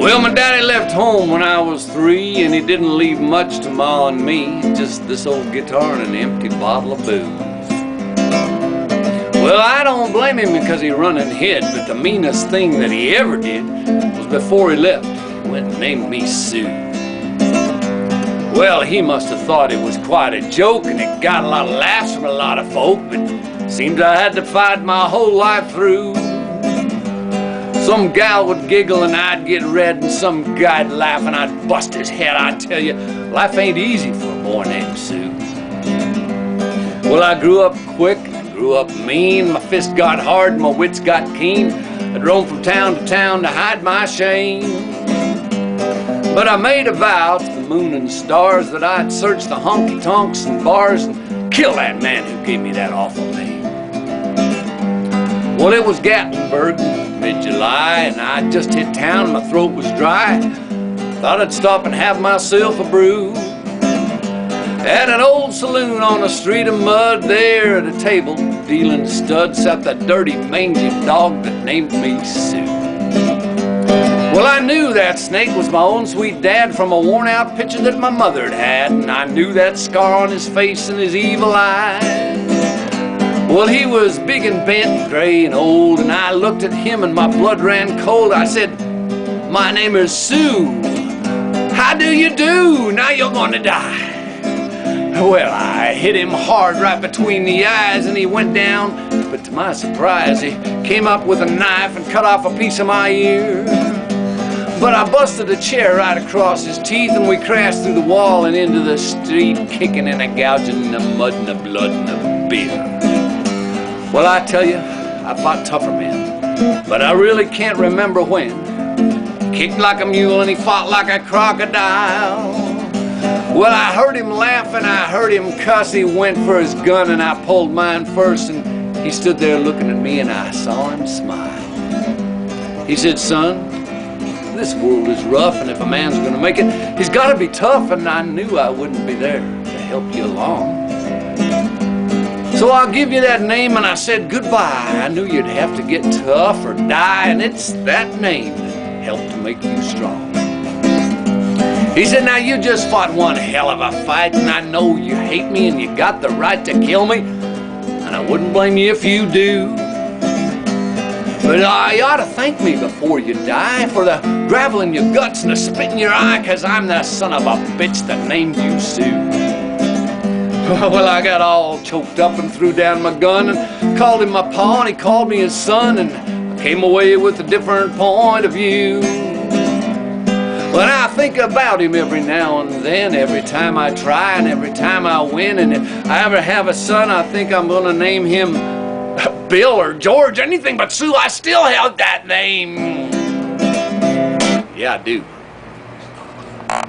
Well, my daddy left home when I was 3, and he didn't leave much to Ma and me, just this old guitar and an empty bottle of booze. Well, I don't blame him because he run and hid, but the meanest thing that he ever did was before he left, he went and named me Sue. Well, he must have thought it was quite a joke, and it got a lot of laughs from a lot of folk, but seems I had to fight my whole life through. Some gal would giggle and I'd get red, and some guy'd laugh and I'd bust his head. I tell you, life ain't easy for a boy named Sue. Well, I grew up quick, I grew up mean, my fists got hard, my wits got keen. I'd roam from town to town to hide my shame. But I made a vow to the moon and stars that I'd search the honky-tonks and bars and kill that man who gave me that awful name. Well, it was Gatlinburg, mid-July, and I just hit town and my throat was dry. Thought I'd stop and have myself a brew. At an old saloon on a street of mud, there at a table dealing studs sat that dirty, mangy dog that named me Sue. Well, I knew that snake was my own sweet dad from a worn-out picture that my mother'd had, and I knew that scar on his face and his evil eyes. Well, he was big and bent and gray and old, and I looked at him and my blood ran cold. I said, "My name is Sue. How do you do? Now you're gonna die." Well, I hit him hard right between the eyes and he went down, but to my surprise, he came up with a knife and cut off a piece of my ear. But I busted a chair right across his teeth, and we crashed through the wall and into the street, kicking and gouging in the mud and the blood and the beer. Well, I tell you, I fought tougher men, but I really can't remember when. He kicked like a mule and he fought like a crocodile. Well, I heard him laugh and I heard him cuss. He went for his gun and I pulled mine first, and he stood there looking at me and I saw him smile. He said, "Son, this world is rough, and if a man's gonna make it, he's gotta be tough," and I knew I wouldn't be there to help you along. So I'll give you that name, and I said goodbye. I knew you'd have to get tough or die, and it's that name that helped to make you strong. He said, "Now you just fought one hell of a fight, and I know you hate me and you got the right to kill me, and I wouldn't blame you if you do. But you ought to thank me before you die for the gravel in your guts and the spit in your eye, 'cause I'm the son of a bitch that named you Sue." Well, I got all choked up and threw down my gun and called him my pa, and he called me his son, and I came away with a different point of view. When I think about him every now and then, every time I try and every time I win, and if I ever have a son, I think I'm gonna name him Bill or George, anything but Sue. I still held that name. Yeah, I do.